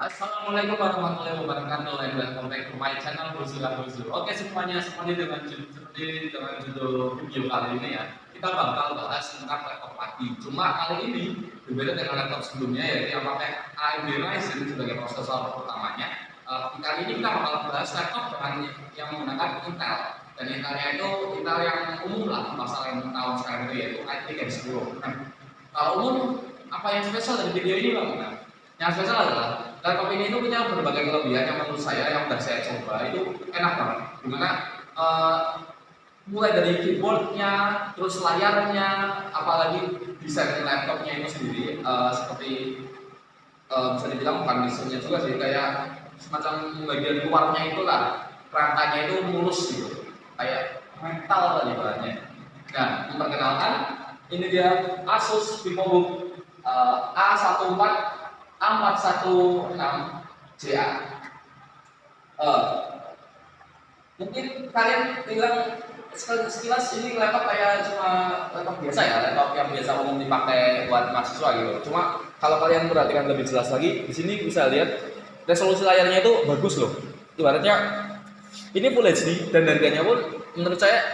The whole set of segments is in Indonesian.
Assalamualaikum warahmatullahi wabarakatuh and welcome back to my channel Brosura Brosur. Oke semuanya, seperti dengan judul video kali ini ya, kita bakal bahas tentang laptop lagi. Cuma kali ini berbeda dengan laptop sebelumnya yaitu yang pakai AMD Ryzen sebagai prosesor utamanya. Kali ini kita bakal bahas laptop dengan yang menggunakan Intel, dan Intelnya itu Intel yang umum lah masalah yang tahun sekarang itu yaitu i3 Gen 10. Nah, kalau umum apa yang spesial dari video ini bang? Nah, yang spesial adalah laptop ini itu punya berbagai kelebihan yang menurut saya yang udah saya coba itu enak banget. Dimana mulai dari keyboardnya, terus layarnya, apalagi desain laptopnya itu sendiri seperti bisa dibilang bukan desainnya juga sih, kayak semacam bagian luarnya itulah rangkanya itu mulus gitu, kayak metal tadi bahannya. Nah, memperkenalkan ini dia Asus VivoBook A14A416JA. Mungkin kalian bilang sekilas ini laptop kayak cuma laptop biasa ya, laptop yang biasa umum dipakai buat mahasiswa gitu. Cuma kalau kalian perhatikan lebih jelas lagi, di sini bisa lihat resolusi layarnya itu bagus loh. Ibaratnya ini Full HD dan harganya pun menurut saya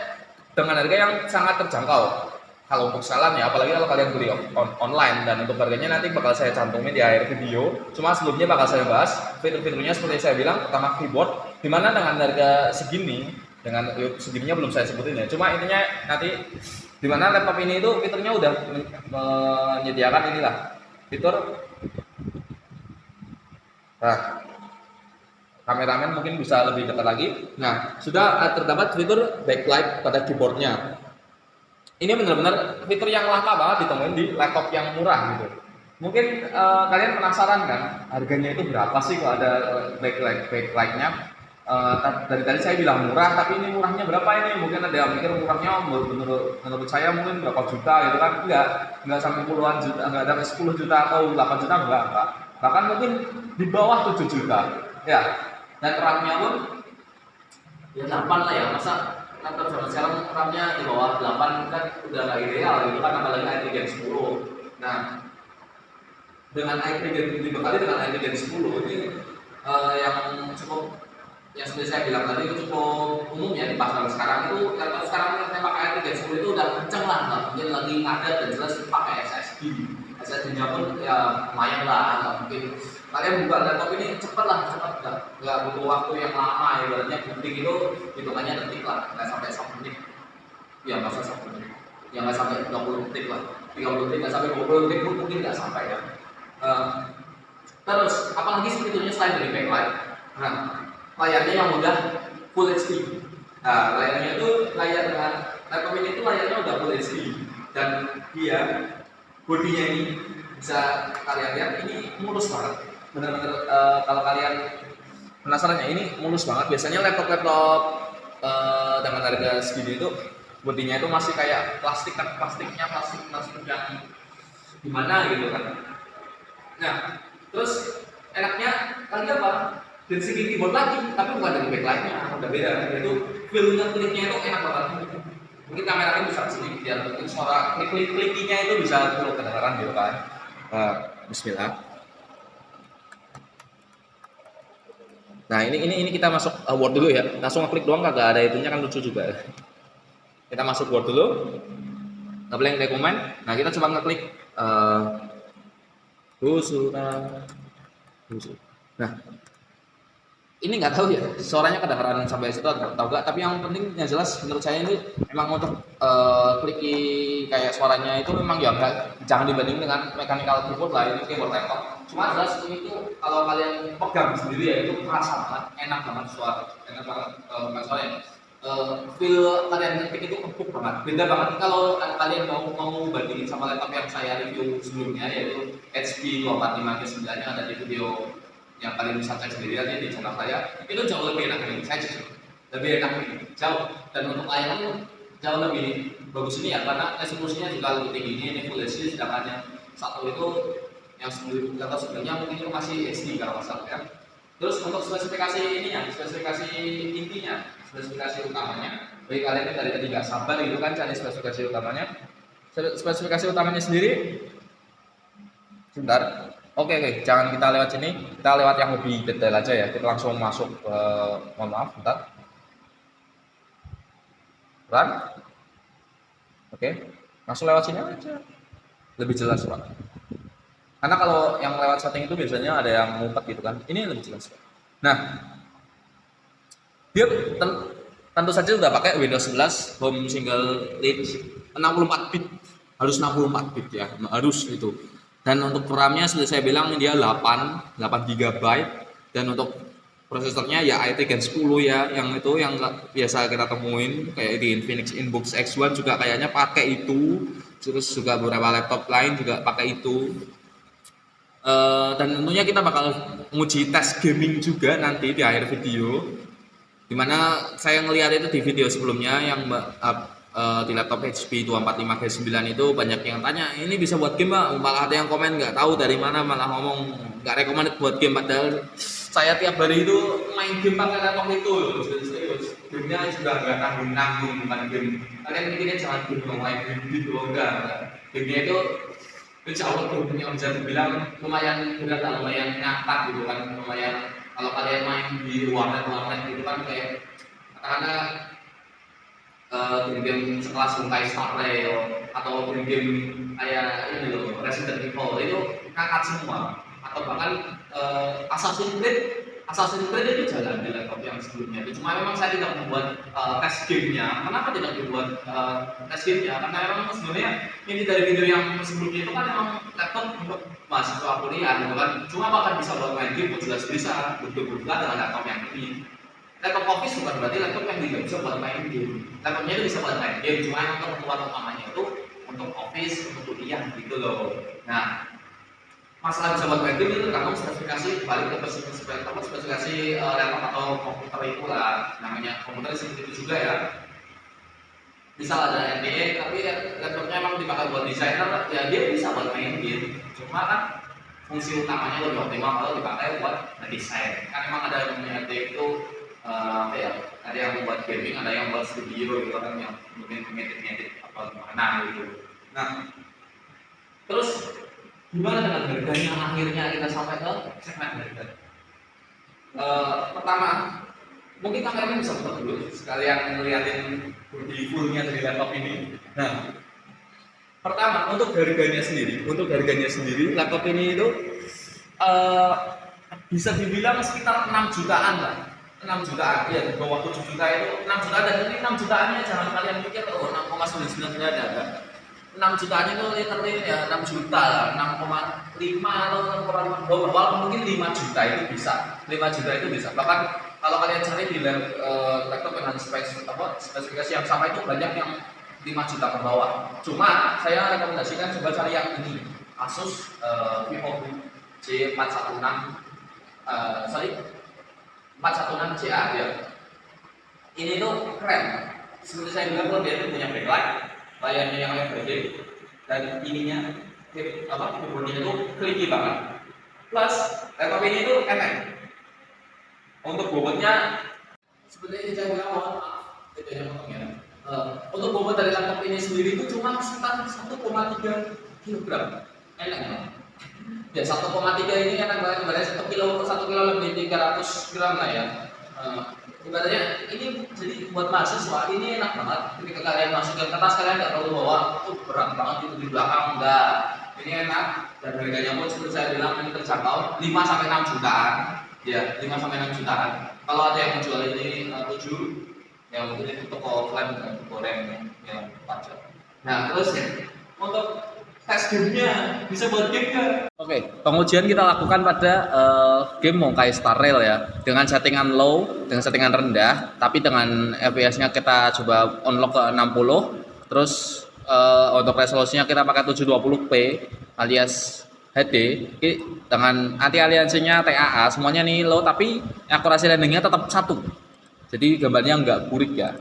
dengan harga yang sangat terjangkau. Kalau untuk sekarang ya, apalagi kalau kalian beli online, dan untuk harganya nanti bakal saya cantumin di akhir video. Cuma sebelumnya bakal saya bahas fitur-fiturnya seperti saya bilang, pertama keyboard, dimana dengan harga segini, dengan segininya belum saya sebutin ya. Cuma intinya nanti dimana laptop ini itu fiturnya udah menyediakan inilah fitur. Nah, kameramen mungkin bisa lebih dekat lagi. Nah, sudah terdapat fitur backlight pada keyboardnya. Ini benar-benar fitur yang langka banget ditemuin di laptop yang murah gitu. Mungkin kalian penasaran kan, harganya itu berapa sih kalau ada backlightnya? Dari tadi saya bilang murah, tapi ini murahnya berapa ini? Mungkin ada yang mikir murahnya menurut saya mungkin berapa juta gitu kan? Enggak sampai puluhan juta, enggak ada 10 juta atau 8 juta, enggak. Bahkan mungkin di bawah 7 juta. Ya, dan RAM-nya pun ya 8 lah ya, masa laptop zaman sekarang RAM-nya di bawah 8 kan udah gak ideal gitu kan, apalagi i3 Gen 10. Nah, dengan i3 Gen dibekali dengan i3 Gen 10 ini yang cukup, yang seperti saya bilang tadi itu cukup umum ya di pasar sekarang. Itu laptop sekarang yang pakai i3 Gen 10 itu udah kenceng lah, nggak mungkin lagi ngadet dan jelas pakai SSD-nya pun ya lumayan lah, nggak mungkin kalian buka laptop ini cepet nggak butuh waktu yang lama. Ibaratnya booting itu hitungannya detik lah, nggak sampai 1 menit ya, nggak sampai 1 menit ya, nggak sampai 20 detik lah, 30 detik, nggak sampai 20 detik pun mungkin nggak sampai ya. Terus apalagi sih fiturnya selain dari backlight? Nah, layarnya yang udah Full HD. Nah, layarnya itu layar dengan laptop ini itu layarnya udah Full HD, dan dia bodinya ini bisa kalian lihat ini mulus banget. Benar-benar kalau kalian penasaran ya, ini mulus banget. Biasanya laptop dengan harga segini itu bodinya itu masih kayak plastik yang gimana gitu kan. Nah, terus enaknya kalian apa? Dari segi keyboard lagi, tapi bukan dari backlightnya, udah beda. Yaitu feel-nya, kliknya itu enak banget. Mungkin kameranya bisa kesini biar mungkin suara klik-kliknya itu bisa turun kedengaran gitu kan. Bismillah. Nah, ini kita masuk Word dulu ya. Langsung ngeklik doang kagak ada itunya kan, lucu juga. Kita masuk Word dulu. Blank dokumen. Nah, kita coba ngeklik Brosura. Nah, ini nggak tahu ya suaranya kedengaran sampai situ atau enggak, tapi yang penting yang jelas menurut saya ini memang untuk kliki kayak suaranya itu memang ya enggak, jangan dibanding dengan mechanical keyboard lah, ini keyboard laptop. Cuma jelas ini tuh kalau kalian pegang sendiri ya itu terasa banget, enak banget suara, enak banget bukan suara ya, feel kalian ngetik itu empuk banget, beda banget kalau kalian mau bandingin sama laptop yang saya review sebelumnya yaitu HP 245G9 yang ada di video yang kalian bisa cek sendiri aja di channel saya. Itu jauh lebih enak ini, saya jujur lebih enak ini, jauh. Dan untuk layarnya jauh lebih bagus ini ya, karena resolusinya juga lebih tinggi. Ini Full HD, sedangkan yang satu itu yang sebenarnya mungkin itu masih HD kalau nggak salah ya. Terus untuk spesifikasi ininya, spesifikasi intinya, spesifikasi utamanya, bagi kalian yang dari tadi nggak sabar gitu kan cari spesifikasi utamanya. Spesifikasi utamanya sendiri, sebentar. Oke, jangan kita lewat sini, kita lewat yang lebih detail aja ya. Kita langsung masuk ke, mohon maaf, bentar. Run. Oke, langsung lewat sini aja. Lebih jelas, Pak. Karena kalau yang lewat setting itu biasanya ada yang ngumpet gitu kan. Ini lebih jelas, Pak. Nah, dia tentu saja sudah pakai Windows 11 Home Single Lead 64 bit. Harus 64 bit ya, harus itu. Dan untuk RAM-nya seperti saya bilang dia 8 GB, dan untuk prosesornya ya i3 Gen 10 ya, yang itu yang biasa kita temuin kayak di Infinix Inbox X1 juga kayaknya pakai itu, terus juga beberapa laptop lain juga pakai itu. Dan tentunya kita bakal nguji tes gaming juga nanti di akhir video, dimana saya ngelihat itu di video sebelumnya yang di laptop HP 245 G9 itu banyak yang tanya ini bisa buat game Mbak, malah ada yang komen nggak tahu dari mana, malah ngomong nggak recommended buat game, padahal saya tiap hari itu main game pakai laptop itu loh. Serius, gamenya sudah nggak tanggung-tanggung, bukan game kalian mikirnya jangan game main game gitu, enggak. Gamenya itu insya Allah gamenya bisa dibilang lumayan berat, lumayan nyata gitu kan, lumayan kalau kalian main di warnet gitu kan kayak karena game-game sekelas Honkai Star Rail atau game-game kayak ini loh Resident Evil itu ngangkat semua, atau bahkan Assassin's Creed itu jalan di laptop yang sebelumnya itu, cuma memang saya tidak membuat tes gamenya. Kenapa tidak dibuat tes gamenya? Karena memang sebenarnya ini dari video yang sebelumnya itu kan memang laptop untuk mahasiswa kuliah gitu kan, cuma bahkan bisa buat main game, jelas bisa betul-betul dengan laptop yang ini. Laptop office bukan berarti laptop yang tidak bisa buat main game. Laptopnya itu bisa buat main game, cuma yang keperluan utamanya itu untuk office, untuk kuliah gitu loh. Nah, masalah bisa buat main game itu tergantung spesifikasi, balik ke spesifikasi laptop atau komputer itu lah. Namanya komputer seperti itu juga ya. Misal ada NVIDIA, tapi laptopnya memang dipakai buat desainer, ya dia bisa buat main game. Cuma kan fungsi utamanya lebih optimal kalau dipakai buat desain. Kan memang ada yang namanya itu ada yang membuat gaming, ada yang buat studio gitu kan, yang mungkin ngedit apa gimana gitu. Nah, terus gimana dengan harganya? Akhirnya kita sampai ke segmen harga. Pertama, mungkin kalian bisa buka dulu sekalian ngeliatin body fullnya dari laptop ini. Nah, pertama untuk harganya sendiri, laptop ini itu bisa dibilang sekitar 6 jutaan lah. 6 jutaan, ya di bawah 7 juta itu 6 juta, dan ini 6 jutaannya jangan kalian pikir 6,99 ada. 6 jutaan itu literally ya 6 juta lah, 6,5 atau 6,5 bawah, mungkin 5 juta itu bisa. 5 juta itu bisa. Bahkan kalau kalian cari di laptop dengan spesifikasi yang sama itu banyak yang 5 juta ke bawah. Cuma saya rekomendasikan coba cari yang ini, Asus VivoBook J416 416CA ya. Ini tuh keren. Seperti saya bilang, dia itu punya backlight, layarnya yang FHD, dan ininya keyboardnya itu clicky banget. Plus laptop ini itu enteng. Untuk bobotnya seperti saya bilang, mohon maaf, tidak potong ya. Untuk bobot dari laptop ini sendiri itu cuma sekitar 1,3 kg. Enteng. Ya 1,3 ini kan ibaratnya 1 kilo lebih 300 gram lah ya. Ibaratnya ini jadi buat mahasiswa ini enak banget. Ketika kalian masuk ke kertas, kalian nggak perlu bawa berat banget itu di belakang, enggak. Ini enak, dan harganya pun seperti saya bilang ini terjangkau, 5-6 jutaan. Ya 5-6 jutaan. Kalau ada yang menjual ini 7, ya mungkin itu toko offline dan toko rem yang pajak. Nah terus untuk tes gamenya bisa buat game kan? Oke, pengujian kita lakukan pada game Honkai Star Rail ya, dengan settingan low, dengan settingan rendah, tapi dengan FPS-nya kita coba unlock ke 60. Terus untuk resolusinya kita pakai 720p alias HD, dengan anti aliansinya TAA, semuanya nih low, tapi akurasi landingnya tetap 1. Jadi gambarnya nggak burik ya.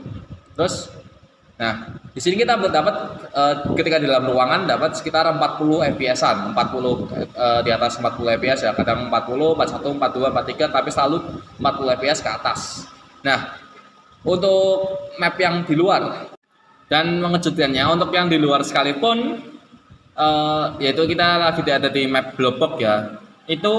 Terus nah, di sini kita dapat ketika di dalam ruangan dapat sekitar 40 fps-an, 40 di atas 40 fps ya, kadang 40, 41, 42, 43, tapi selalu 40 fps ke atas. Nah, untuk map yang di luar, dan mengejutkannya untuk yang di luar sekalipun, yaitu kita lagi ada di map Globok ya. itu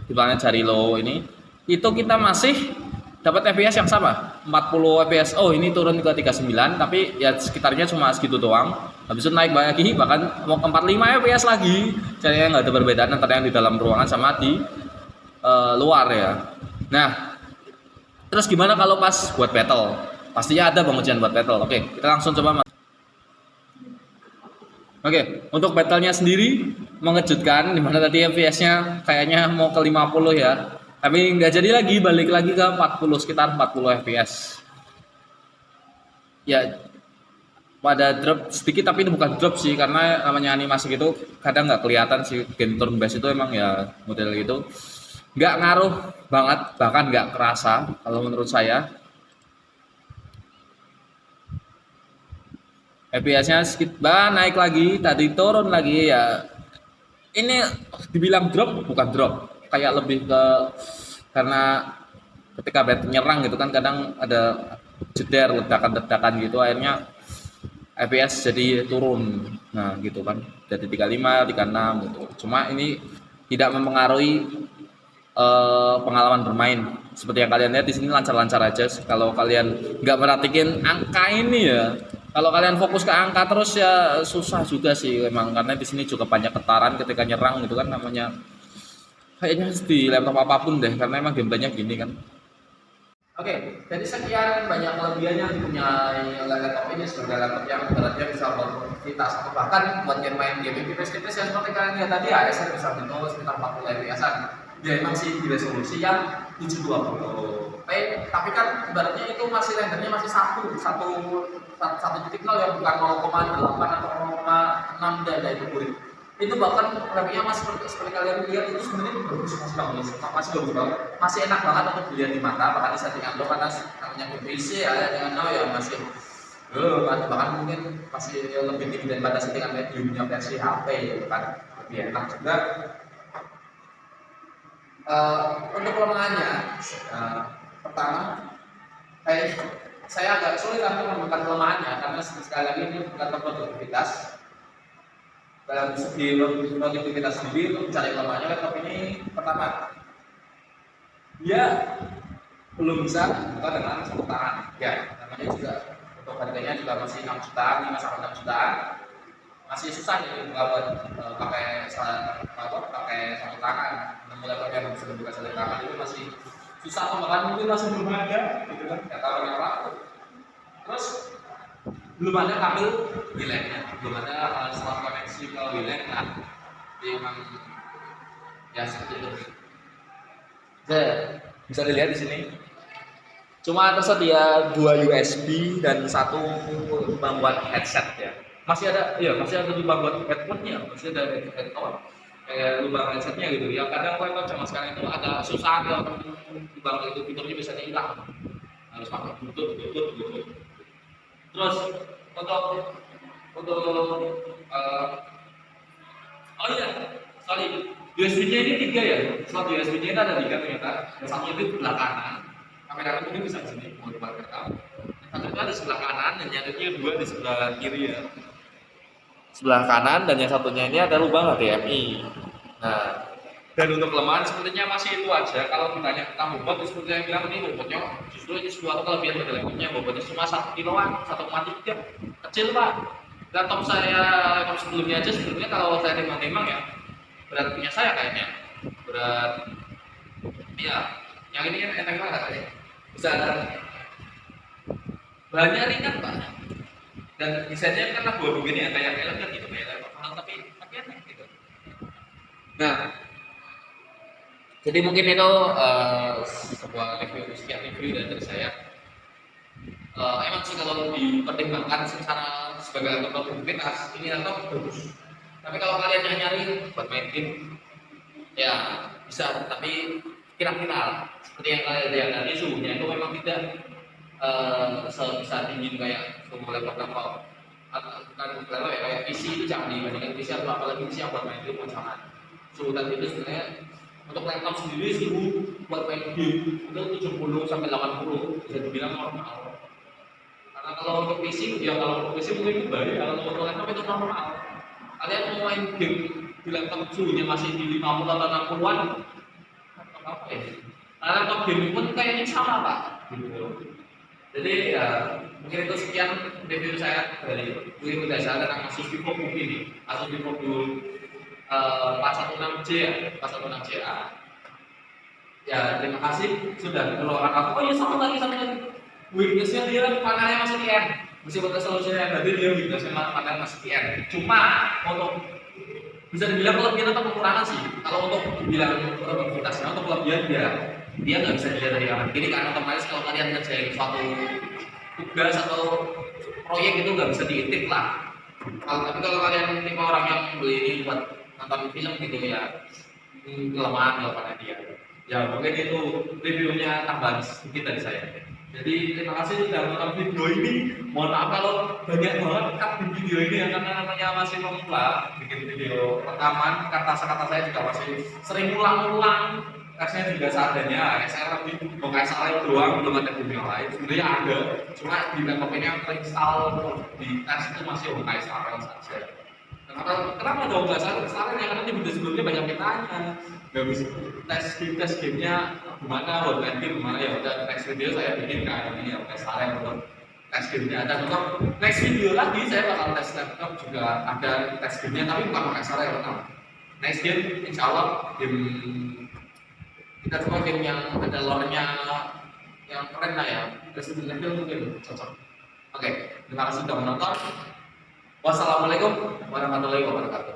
di planet Jarilo ini itu kita masih dapat FPS yang sama 40 FPS. Oh ini turun ke 39 tapi ya sekitarnya cuma segitu doang. Habis itu naik lagi bahkan mau ke 45 FPS lagi. Jadi nggak ada perbedaan antara yang di dalam ruangan sama di luar ya. Nah terus gimana kalau pas buat battle? Pastinya ada pengujian buat battle. Oke kita langsung coba. Oke, untuk battlenya sendiri mengejutkan, dimana tadi FPS-nya kayaknya mau ke 50 ya. Tapi nggak jadi lagi, balik lagi ke 40, sekitar 40 FPS. Ya, pada drop sedikit, tapi itu bukan drop sih, karena namanya animasi gitu kadang nggak kelihatan sih. Game turn based itu emang ya model gitu. Nggak ngaruh banget, bahkan nggak kerasa kalau menurut saya. FPS-nya sedikit naik lagi, tadi turun lagi ya. Ini dibilang drop bukan drop, kayak lebih ke karena ketika bat nyerang gitu kan kadang ada jeder ledakan-ledakan gitu akhirnya FPS jadi turun. Nah, gitu kan. Jadi 35, 36 gitu. Cuma ini tidak mempengaruhi pengalaman bermain. Seperti yang kalian lihat di sini lancar-lancar aja. Kalau kalian nggak merhatiin angka ini ya, kalau kalian fokus ke angka terus ya susah juga sih memang karena di sini juga banyak getaran ketika nyerang gitu kan namanya. Kayaknya di laptop apapun deh karena emang gameplaynya gini kan. Oke, jadi sekian banyak kelebihan yang dipunyai oleh laptop ini sebagai laptop yang beratnya bisa beraktivitas atau bahkan buat main game tipis-tipis yang seperti kalian lihat tadi ASR bisa bentuk sekitar 40 fps-an. Dia emang sih di resolusi yang 720p, tapi kan ibaratnya itu masih rendernya masih satu titik nol yang bukan 0,8 atau 0,6 dan itu kulit. Itu bahkan remnya masih seperti kalian lihat itu sebenarnya bagus, masih bagus banget, masih enak banget untuk dilihat di mata. Bahkan di settingan lo karena namanya PC ya dengan now ya masih bahkan mungkin masih lebih tinggi daripada settingan mediumnya versi HP ya kan, lebih enak juga. Untuk kelemahannya, pertama, saya agak sulit untuk menemukan kelemahannya karena sekali lagi ini bukan produktivitas. Dalam segi produktivitas sendiri untuk mencari kelemahannya laptop ini pertama, dia belum bisa buka dengan satu tangan. Ya, namanya juga untuk harganya juga masih 6 jutaan, 5 sampai 6 jutaan. Masih susah nih buat pakai satu tangan. Laptop yang bisa dibuka satu tangan itu masih susah atau bahkan mungkin masih belum ada gitu kan, nggak tahu yang apa. Terus belum ada kabel WLAN-nya, belum ada selang koneksi ke WLAN. Nah, jadi memang ya seperti itu. Bisa dilihat di sini. Cuma tersedia 2 USB dan 1 lubang buat headset ya. Masih ada lubang buat headphone-nya, masih ada headphone kayak lubang headsetnya gitu. Yang kadang laptop zaman sekarang itu agak susah kalau lubang itu fiturnya bisa hilang. Harus pakai bluetooth gitu. Terus untuk USB-nya ini 3 ya. Slot USB-nya itu ada 3 ternyata. Yang satu itu di sebelah kanan. Kamera mungkin bisa di sini mau dibuat rekam. Yang satu ada di sebelah kanan dan yang satunya 2 di sebelah kiri ya. Sebelah kanan dan yang satunya ini ada lubang HDMI. Nah, dan untuk kelemahan sepertinya masih itu aja. Kalau ditanya tentang bobot, seperti yang bilang ini bobotnya justru ini suatu kelebihan dari laptopnya. Bobotnya cuma 1 kiloan, 1,3, kecil pak. Laptop sebelumnya aja sebelumnya kalau saya timbang-timbang ya berat punya saya kayaknya berat. Ya, yang ini kan enteng banget kayaknya. Bisa bahannya ringan pak. Dan desainnya kan buat begini ya kayak elegan gitu kayak laptop mahal tapi enak gitu. Nah, jadi mungkin itu sebuah sekian review dari saya. Emang sih kalau dipertimbangkan secara sebagai laptop produktivitas ini laptop bagus. Tapi kalau kalian nyari buat main game, ya bisa. Tapi kira-kira seperti yang kalian lihat tadi suhunya itu memang tidak sebesar tinggi kayak suhu laptop kan kalau ya kayak PC itu jangan dibandingkan PC atau apalagi PC yang buat main game jangan. Suhu tadi itu sebenarnya untuk laptop sendiri suhu buat main game itu 70 sampai 80 bisa dibilang normal. Karena kalau untuk PC ya kalau untuk PC mungkin itu baik, kalau untuk laptop itu normal. Kalian mau main game di laptop suhunya masih di 50 atau 60-an apa ya? Laptop gaming pun kayaknya sama Pak. Gitu. Jadi ya mungkin itu sekian review saya dari saya tentang Asus VivoBook ini. Asus VivoBook 416C ya, 416CA. Ya terima kasih sudah meluangkan waktu. Oh iya satu lagi. Weaknessnya dia panelnya masih TN. Meskipun resolusinya berarti dia weaknessnya panel masih TN. Cuma untuk bisa dibilang kelebihan atau kekurangan sih. Kalau untuk dibilang produktivitasnya untuk kelebihan dia nggak bisa dilihat dari kanan kiri karena otomatis kalau kalian ngerjain suatu tugas atau proyek itu nggak bisa diintip lah. Tapi kalau kalian tipe orang yang beli ini buat nonton film gitu ya kelemahan dia. Ya mungkin itu reviewnya tambahan sedikit dari saya. Jadi terima kasih sudah menonton video ini. Mohon maaf kalau banyak banget cut di video ini ya karena namanya masih pemula bikin video rekaman, kata-kata saya juga masih sering ulang-ulang. Tesnya juga seadanya, XR lebih mau XR doang, belum ada video lain. Sebenarnya ada, cuma di laptop ini yang terinstall di tes itu masih XR saja. Kenapa dong nggak salah? Ya karena di video sebelumnya banyak yang tanya, nggak bisa tes gamenya gimana, buat game gimana ya udah next video saya bikin kan ini ya tes salah untuk tes gamenya ada untuk next video lagi saya bakal tes laptop juga ada tes gamenya tapi bukan pakai salah ya benar. Next game insya Allah game kita coba game yang ada lore-nya yang keren lah ya. Resident Evil mungkin cocok. Oke, terima kasih sudah menonton. Wassalamualaikum warahmatullahi wabarakatuh.